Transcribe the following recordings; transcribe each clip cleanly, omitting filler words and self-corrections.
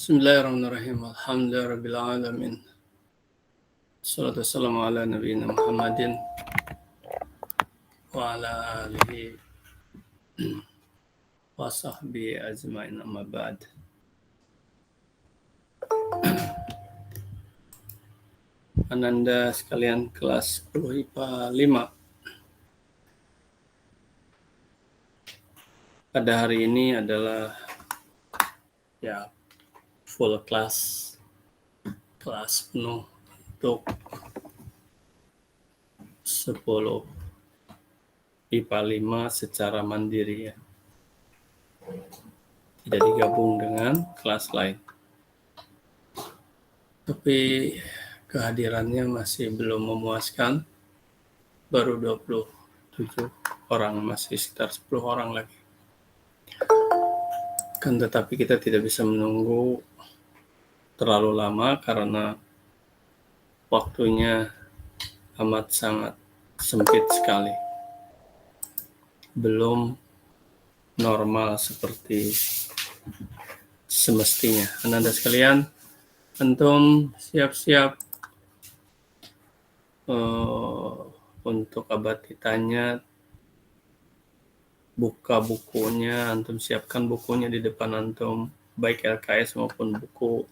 Bismillahirrahmanirrahim. Alhamdulillahirabbil alamin. Wassalatu wassalamu ala nabiyyina Muhammadin wa ala alihi wa sahbihi ajmain, amma ba'd. Ananda sekalian kelas 10 IPA 5. Pada hari ini adalah full kelas penuh untuk 10 IPA 5 secara mandiri ya. Tidak digabung dengan kelas lain. Tapi kehadirannya masih belum memuaskan. Baru 27 orang, masih sekitar 10 orang lagi. Kan tetapi kita tidak bisa menunggu terlalu lama karena waktunya amat sangat sempit sekali. Belum normal seperti semestinya. Ananda sekalian, antum siap-siap untuk abad ditanya, buka bukunya, antum siapkan bukunya di depan antum, baik LKS maupun buku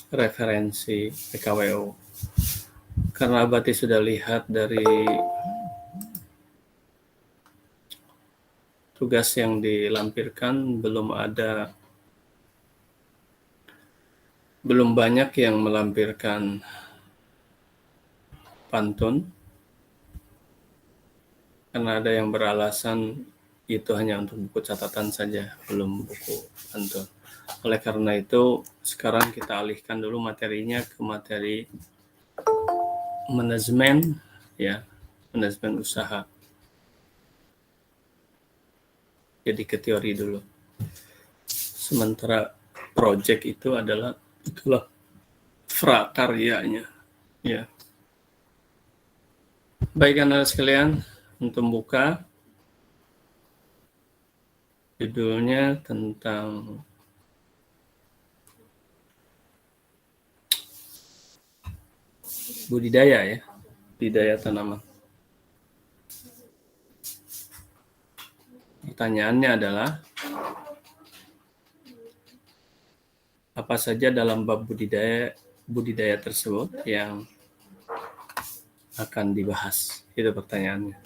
referensi PKWU. Karena Abati sudah lihat dari tugas yang dilampirkan, belum banyak yang melampirkan pantun, karena ada yang beralasan itu hanya untuk buku catatan saja, belum buku pantun. Oleh karena itu, sekarang kita alihkan dulu materinya ke materi manajemen usaha. Jadi ke teori dulu. Sementara project itulah prakaryanya. Ya. Baik Anda sekalian, untuk buka judulnya tentang budidaya tanaman. Pertanyaannya adalah, apa saja dalam bab budidaya tersebut yang akan dibahas? Itu pertanyaannya.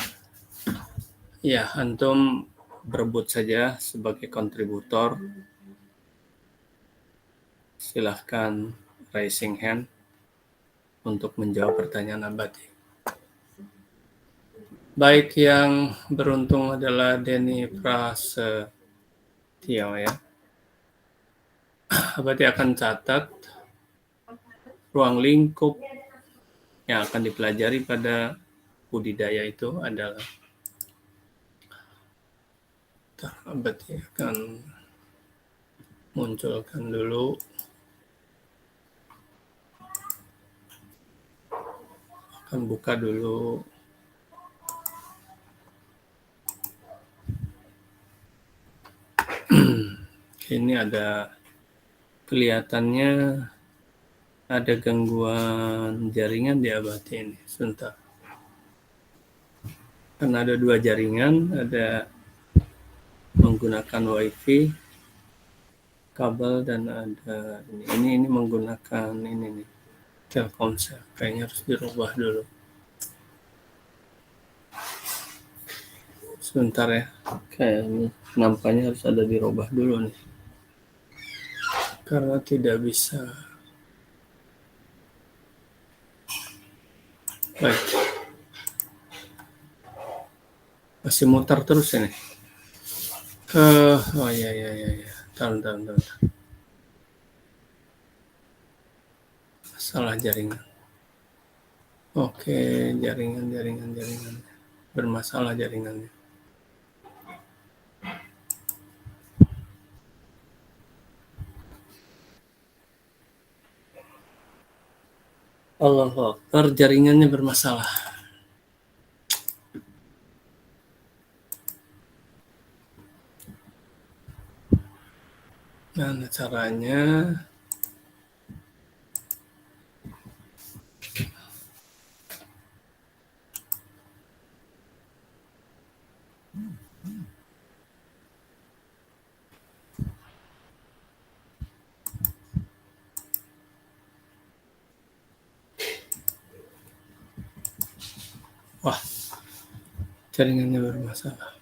Ya, antum berebut saja sebagai kontributor. Silahkan raising hand untuk menjawab pertanyaan Abati. Baik, yang beruntung adalah Denny Prasetyo ya. Abati akan catat ruang lingkup yang akan dipelajari pada budidaya itu adalah, Abati akan munculkan dulu. Akan buka dulu ini ada kelihatannya ada gangguan jaringan di Abati ini. Sebentar. Karena ada 2 jaringan, ada menggunakan WiFi kabel dan ada ini menggunakan ini nih, Telkomsel. Kayaknya harus dirubah dulu. Sebentar ya. Kayaknya nampaknya harus ada dirubah dulu nih. Karena tidak bisa. Baik. Masih muter terus ini. Oh iya. Tahan. Masalah jaringan. Oke, jaringan. Bermasalah jaringannya. Allahu Akbar, jaringannya bermasalah. Nah, caranya wah, jaringannya bermasalah.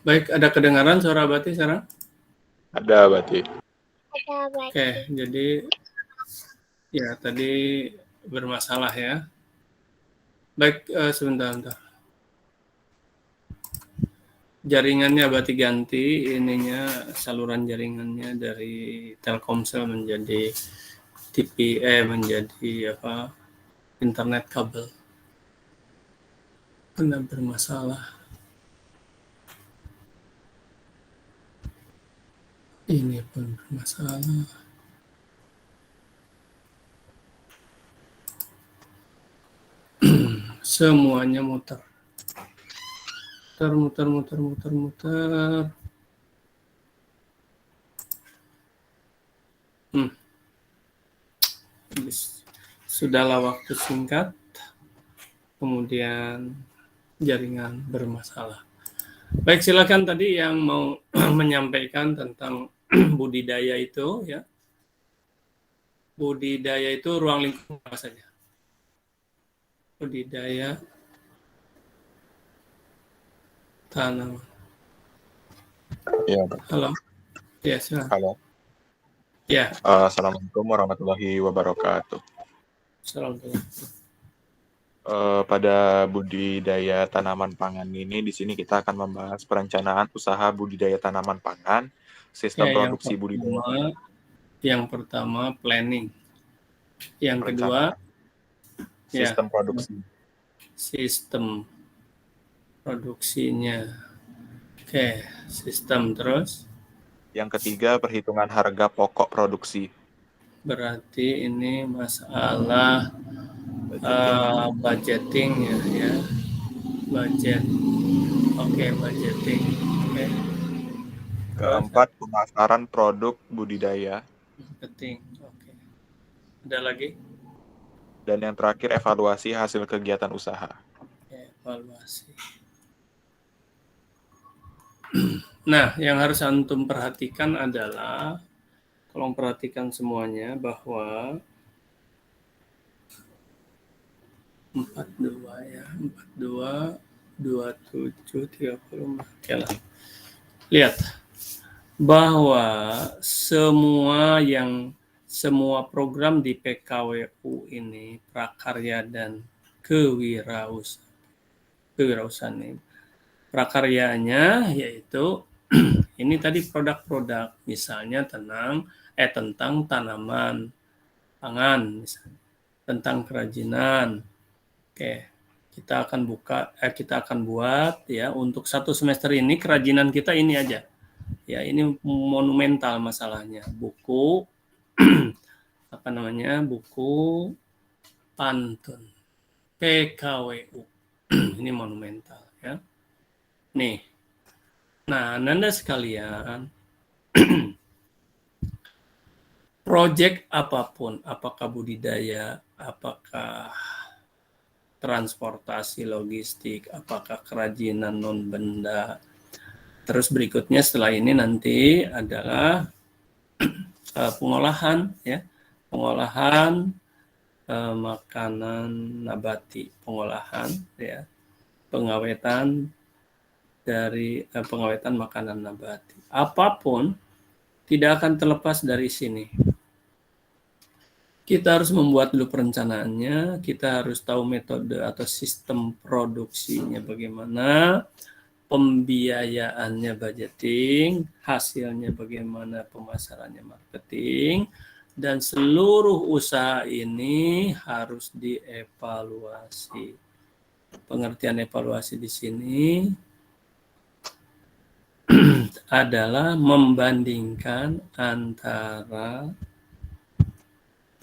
Baik, ada kedengaran suara Bati sekarang? Ada berarti. Oke, jadi ya tadi bermasalah ya. Baik, sebentar. Jaringannya berarti ganti ininya, saluran jaringannya dari Telkomsel menjadi menjadi internet kabel. Karena bermasalah. Ini pun bermasalah. Semuanya muter. Muter. Sudahlah waktu singkat, kemudian jaringan bermasalah. Baik, silakan tadi yang mau menyampaikan tentang budidaya itu ya. Budidaya itu ruang lingkup apa saja? Budidaya tanaman. Ya, Halo. Ya, silakan. halo. Ya. Assalamualaikum warahmatullahi wabarakatuh. Assalamualaikum. Pada budidaya tanaman pangan ini, di sini kita akan membahas perencanaan usaha budidaya tanaman pangan, sistem Ya, produksi budidaya, yang pertama planning. Yang kedua, ya, sistem produksi. sistem produksinya. Oke, sistem terus. Yang ketiga, perhitungan harga pokok produksi. Berarti ini masalah budgeting ya. Budget. Oke, budgeting. Oke. Keempat, pemasaran produk budidaya. Marketing. Oke. Ada lagi? Dan yang terakhir, evaluasi hasil kegiatan usaha. Evaluasi. Nah, yang harus antum perhatikan adalah, tolong perhatikan semuanya, bahwa 42 ya, 42, 27, 30. Oke lah. Lihat bahwa semua program di PKWU ini, prakarya dan kewirausahaan ini, prakaryanya yaitu ini tadi produk-produk, misalnya tentang tanaman pangan, misalnya tentang kerajinan. Oke, kita akan buat ya untuk satu semester ini kerajinan kita ini aja. Ya, ini monumental masalahnya. Buku buku pantun PKWU. Ini monumental ya. Nih. Nah, Nanda sekalian, proyek apapun, apakah budidaya, apakah transportasi logistik, apakah kerajinan non benda. Terus berikutnya setelah ini nanti adalah pengolahan, ya, pengolahan makanan nabati, pengolahan, ya, pengawetan dari pengawetan makanan nabati. Apapun tidak akan terlepas dari sini. Kita harus membuat dulu perencanaannya, kita harus tahu metode atau sistem produksinya bagaimana, pembiayaannya budgeting, hasilnya bagaimana pemasarannya marketing, dan seluruh usaha ini harus dievaluasi. Pengertian evaluasi di sini adalah membandingkan antara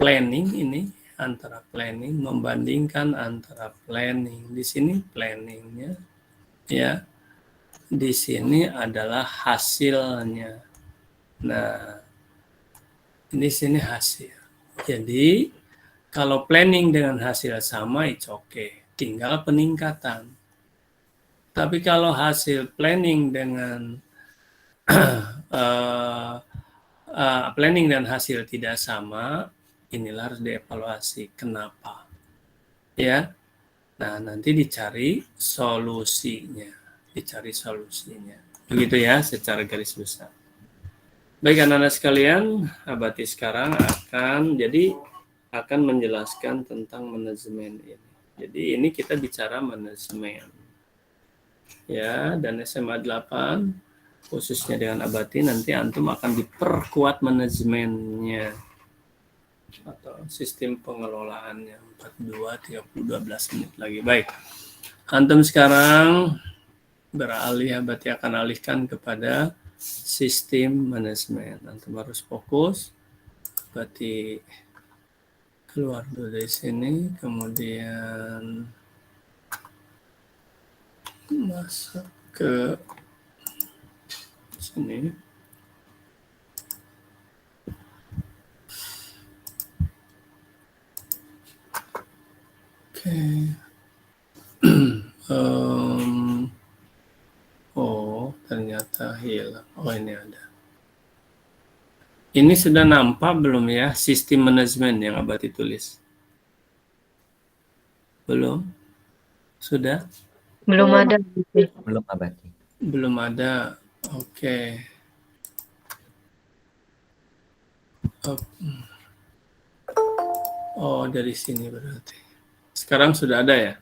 planning ini, antara planning, membandingkan antara planning. Di sini planningnya, ya, di sini adalah hasilnya. Nah, ini sini hasil. Jadi, kalau planning dengan hasil sama, it's okay. Tinggal peningkatan. Tapi kalau hasil planning dengan planning dan hasil tidak sama, inilah harus dievaluasi. Kenapa? Ya. Nah, nanti dicari solusinya. Dicari solusinya. Begitu ya, secara garis besar. Baik, anak-anak sekalian, Abati sekarang akan menjelaskan tentang manajemen ini. Jadi ini kita bicara manajemen. Ya, dan SMA 8 khususnya dengan Abati nanti antum akan diperkuat manajemennya atau sistem pengelolaannya. 12 menit lagi. Baik. Antum sekarang beralih, Abati akan alihkan kepada sistem manajemen. Antum harus fokus. Abati keluar dulu dari sini, kemudian masuk ke sini. Oke. Oh, ternyata hilang. Oh, ini ada. Ini sudah nampak belum ya sistem manajemen yang Abati tulis? Belum? Sudah? Belum ada. Belum Abati. Belum ada. Oke. Oh, dari sini berarti. Sekarang sudah ada ya?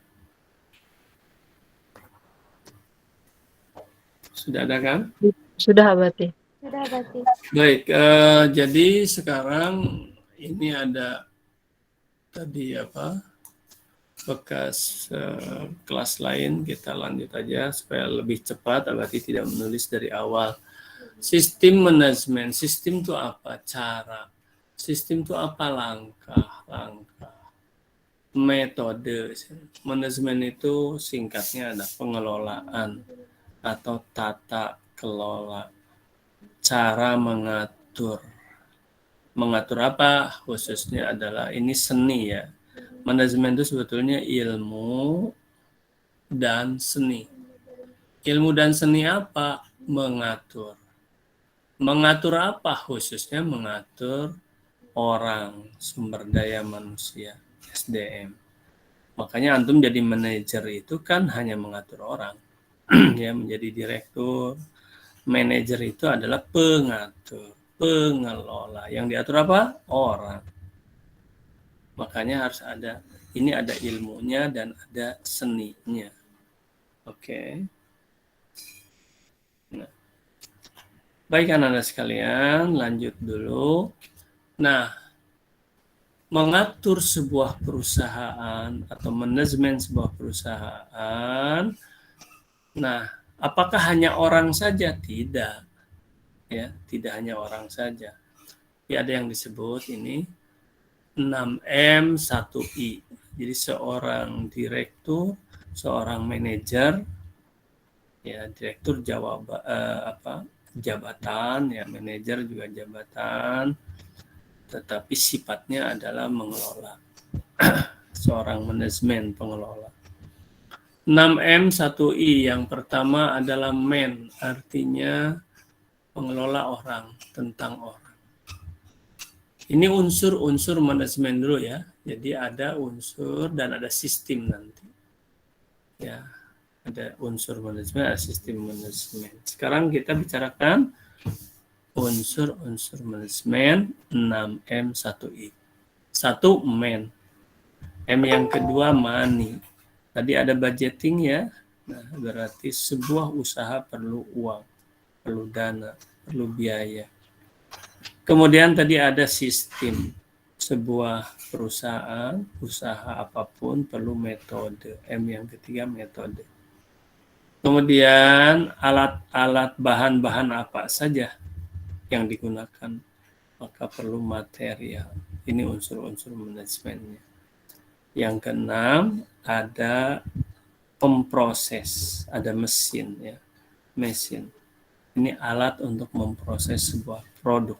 Sudah ada kan? Sudah Abati. Sudah berarti. Baik, jadi sekarang ini ada tadi apa? Bekas kelas lain, kita lanjut aja supaya lebih cepat, Abati tidak menulis dari awal. Sistem manajemen, sistem itu apa? Cara. Sistem itu apa? Langkah-langkah. Metode. Manajemen itu singkatnya ada pengelolaan atau tata kelola. Cara mengatur. Mengatur apa? Khususnya adalah ini seni ya. Manajemen itu sebetulnya ilmu dan seni. Ilmu dan seni apa? Mengatur. Mengatur apa? Khususnya mengatur orang, sumber daya manusia, SDM. Makanya antum jadi manajer itu kan hanya mengatur orang. Ya, menjadi direktur, manajer itu adalah pengatur, pengelola. Yang diatur apa? Orang. Makanya harus ada, ini ada ilmunya dan ada seninya. Oke. Nah. Baik anak-anak sekalian, lanjut dulu. Nah, mengatur sebuah perusahaan atau manajemen sebuah perusahaan, nah, apakah hanya orang saja? Tidak. Ya, tidak hanya orang saja. Tapi ada yang disebut ini 6M 1I. Jadi seorang direktur, seorang manajer, ya direktur jabatan, ya manajer juga jabatan, tetapi sifatnya adalah mengelola. seorang manajemen pengelola. 6M 1I, yang pertama adalah man, artinya pengelola orang, tentang orang. Ini unsur-unsur manajemen dulu ya. Jadi ada unsur dan ada sistem nanti. Ya, ada unsur manajemen, ada sistem manajemen. Sekarang kita bicarakan unsur-unsur manajemen 6M 1I. 1 man. M yang kedua money. Tadi ada budgeting ya. Nah, berarti sebuah usaha perlu uang, perlu dana, perlu biaya. Kemudian tadi ada sistem. Sebuah perusahaan, usaha apapun perlu metode. M yang ketiga metode. Kemudian alat-alat bahan-bahan apa saja yang digunakan, maka perlu material. Ini unsur-unsur manajemennya. Yang keenam ada pemproses, ada mesin ya, mesin. Ini alat untuk memproses sebuah produk,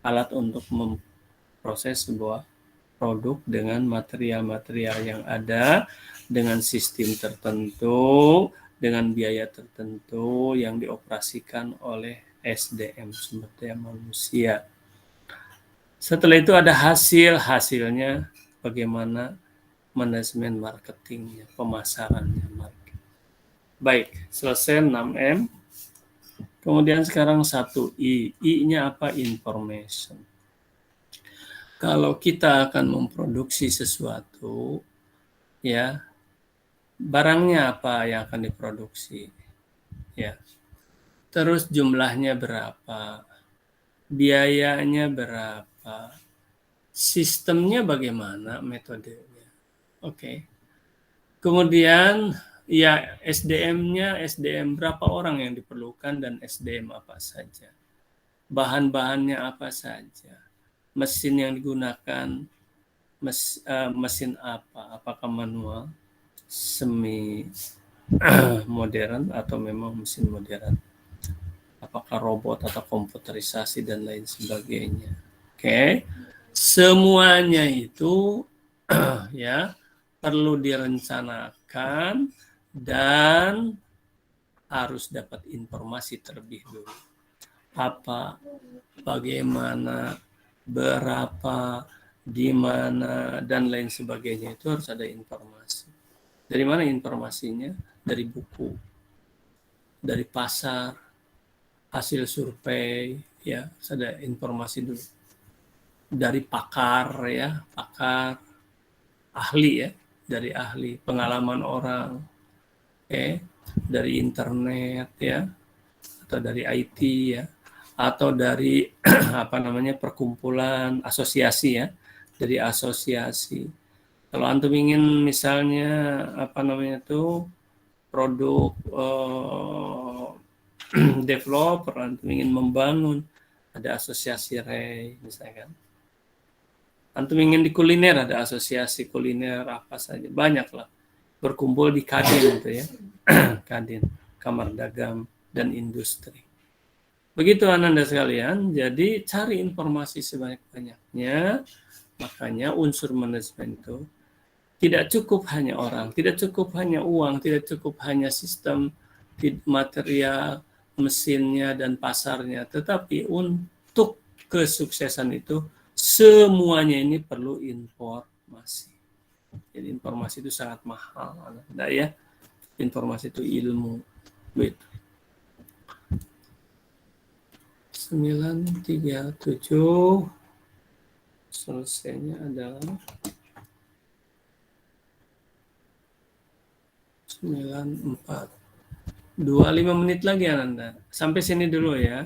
alat untuk memproses sebuah produk dengan material-material yang ada, dengan sistem tertentu, dengan biaya tertentu yang dioperasikan oleh SDM, sumber daya manusia. Setelah itu ada hasilnya bagaimana manajemen marketingnya, pemasarannya, market. Baik, selesai 6M. Kemudian sekarang 1I. I-nya apa? Information. Kalau kita akan memproduksi sesuatu, ya, barangnya apa yang akan diproduksi, ya. Terus jumlahnya berapa? Biayanya berapa? Sistemnya bagaimana? Metodenya. Oke. Kemudian ya SDM-nya, SDM berapa orang yang diperlukan dan SDM apa saja. Bahan-bahannya apa saja. Mesin yang digunakan, mesin apa? Apakah manual, semi modern atau memang mesin modern? Apakah robot atau komputerisasi dan lain sebagainya. Oke. Semuanya itu ya perlu direncanakan dan harus dapat informasi terlebih dulu. Apa, bagaimana, berapa, di mana, dan lain sebagainya itu harus ada informasi. Dari mana informasinya? Dari buku, dari pasar, hasil survei, ya harus ada informasi dulu. Dari pakar ya, pakar, ahli ya, dari ahli, pengalaman orang, dari internet ya, atau dari IT ya, atau dari apa namanya perkumpulan asosiasi ya, dari asosiasi. Kalau antum ingin misalnya apa namanya itu produk developer, antum ingin membangun, ada asosiasi REI misalkan. Antum ingin di kuliner, ada asosiasi kuliner apa saja, banyak lah. Berkumpul di Kadin itu ya, Kadin, Kamar Dagang dan Industri. Begitu Ananda sekalian, jadi cari informasi sebanyak-banyaknya. Makanya unsur manajemen itu tidak cukup hanya orang, tidak cukup hanya uang, tidak cukup hanya sistem material, mesinnya dan pasarnya, tetapi untuk kesuksesan itu semuanya ini perlu informasi. Jadi informasi itu sangat mahal, Anda ya. Informasi itu ilmu. Begitu. 937 selesainya adalah 94. 25 menit lagi Anda. Sampai sini dulu ya.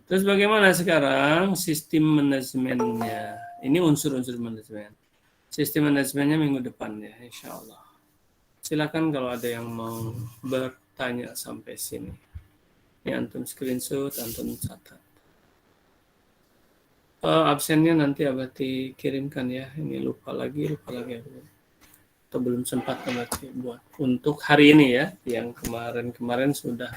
Terus bagaimana sekarang sistem manajemennya? Ini unsur-unsur manajemen. Sistem manajemennya minggu depan ya, insya Allah. Silakan kalau ada yang mau bertanya sampai sini. Ini antum screenshot, antum catat. Absennya nanti Abati kirimkan ya. Ini lupa lagi. Atau belum sempat Abati buat. Untuk hari ini ya, yang kemarin sudah.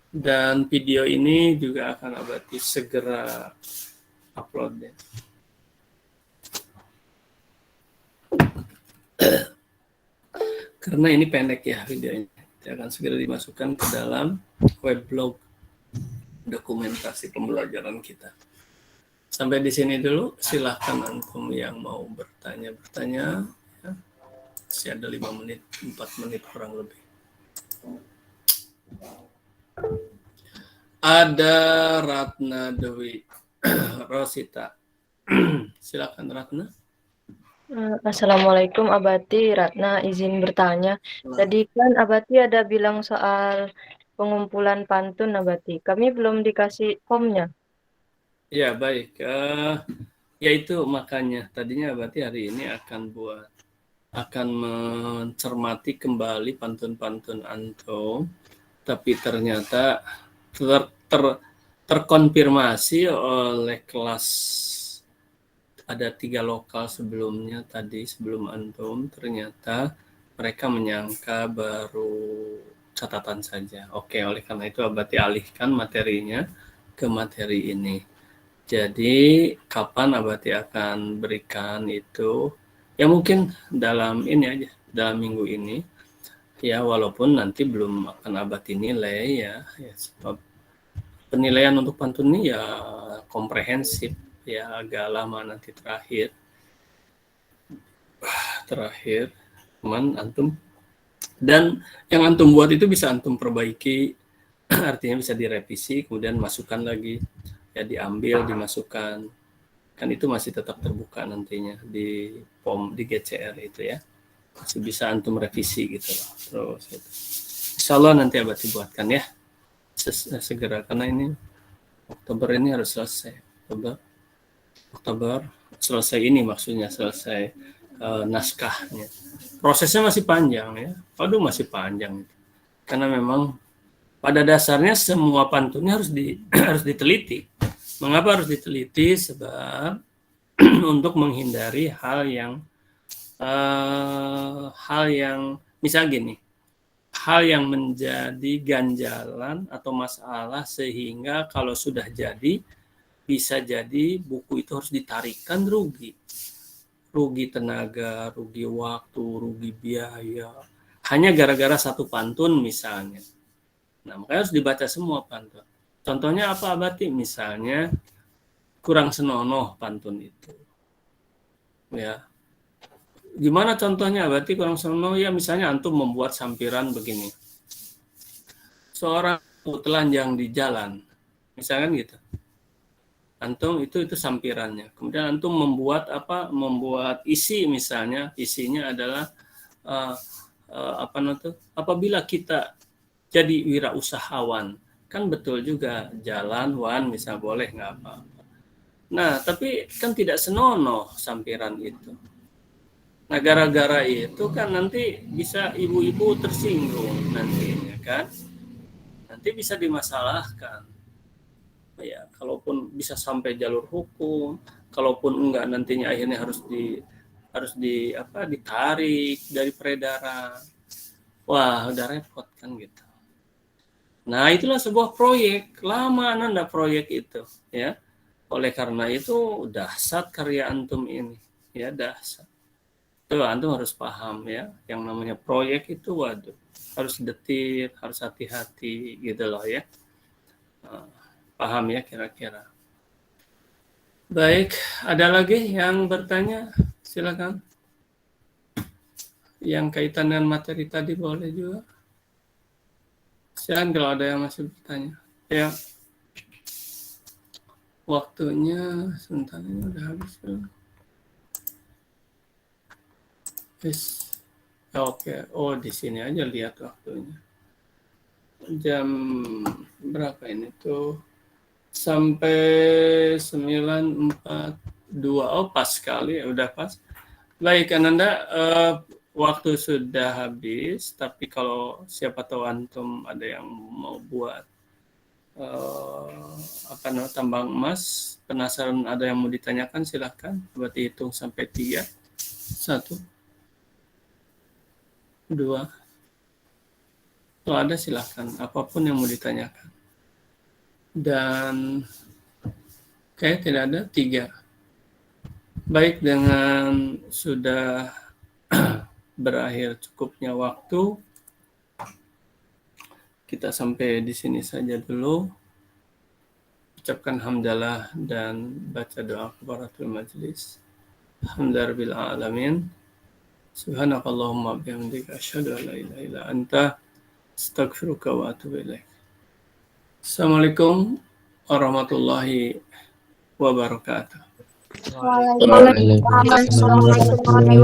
Dan video ini juga akan Abati segera upload ya. Karena ini pendek ya videonya. Dia akan segera dimasukkan ke dalam weblog dokumentasi pembelajaran kita. Sampai di sini dulu, silahkan antum yang mau bertanya. Ya. Masih ada 5 menit, 4 menit kurang lebih. Ada Ratna Dewi Rosita. Silakan Ratna. Assalamualaikum Abati, Ratna izin bertanya. Tadi kan Abati ada bilang soal pengumpulan pantun Abati. Kami belum dikasih formnya. Ya baik, yaitu makanya tadinya berarti hari ini akan mencermati kembali pantun-pantun antum, tapi ternyata terkonfirmasi oleh kelas, ada 3 lokal sebelumnya tadi sebelum antum, ternyata mereka menyangka baru catatan saja. Oke, oleh karena itu Abati alihkan materinya ke materi ini. Jadi kapan Abati akan berikan itu? Ya mungkin dalam ini aja, dalam minggu ini. Ya walaupun nanti belum akan Abati nilai ya sebab penilaian untuk pantun ini ya komprehensif, ya agak lama nanti terakhir teman antum, dan yang antum buat itu bisa antum perbaiki artinya bisa direvisi kemudian masukkan lagi, ya diambil dimasukkan, kan itu masih tetap terbuka nantinya di POM di GCR itu ya, masih bisa antum revisi gitu loh. Terus gitu. Insya Allah nanti Abati buatkan ya segera, karena ini Oktober ini harus selesai. Oktober selesai ini, maksudnya selesai naskahnya. Prosesnya masih panjang ya. Waduh masih panjang. Karena memang pada dasarnya semua pantunnya harus diteliti. Mengapa harus diteliti? Sebab untuk menghindari hal yang misal gini, hal yang menjadi ganjalan atau masalah sehingga kalau sudah jadi bisa jadi buku itu harus ditarikan rugi tenaga, rugi waktu, rugi biaya, hanya gara-gara satu pantun misalnya. Nah, makanya harus dibaca semua pantun. Contohnya apa Abati? Misalnya kurang senonoh pantun itu. Ya. Gimana contohnya Abati kurang senonoh? Ya misalnya antum membuat sampiran begini. Seorang telanjang di jalan. Misalkan gitu. Antum itu sampirannya. Kemudian antum membuat isi, misalnya isinya adalah apabila kita jadi wirausahawan, kan betul juga jalan wan misal boleh nggak apa-apa. Nah tapi kan tidak senonoh sampiran itu. Nah gara-gara itu kan nanti bisa ibu-ibu tersinggung nantinya kan, nanti bisa dimasalahkan. Ya, kalaupun bisa sampai jalur hukum, kalaupun enggak nantinya akhirnya harus ditarik dari peredaran. Wah, udah repot kan gitu. Nah, itulah sebuah proyek, lama nanda proyek itu, ya. Oleh karena itu dahsyat karya antum ini, ya dahsyat. Itu antum harus paham ya, yang namanya proyek itu waduh, harus detil, harus hati-hati gitu loh ya. Paham ya kira-kira. Baik, ada lagi yang bertanya? Silakan. Yang kaitan dengan materi tadi boleh juga. Silakan kalau ada yang masih bertanya. Ya. Waktunya sebentar ini udah habis. Yes. Oke. Oh, di sini aja lihat waktunya. Jam berapa ini tuh? Sampai 9.42. Oh pas sekali, udah pas. Baik Ananda, waktu sudah habis, tapi kalau siapa tahu antum ada yang mau buat tambang emas, penasaran ada yang mau ditanyakan, silahkan. Berarti hitung sampai 3. 1 2. Kalau ada silahkan, apapun yang mau ditanyakan. Dan kayak tidak ada 3. Baik, dengan sudah berakhir cukupnya waktu, kita sampai di sini saja dulu. Ucapkan hamdalah dan baca doa kafaratul majlis. Alhamdulillahirabbil alamin. Subhanakallahumma bihamdika asyhadu an la ilaha illa anta astaghfiruka wa atubu ilaik. Assalamualaikum warahmatullahi wabarakatuh. Waalaikumsalam warahmatullahi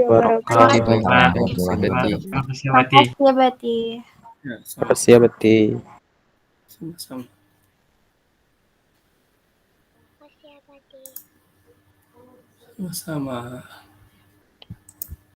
wabarakatuh. Terima kasih, Abati. Makasih ya, Bati. Ya, Makasih ya, Beti. sama-sama. Sama-sama.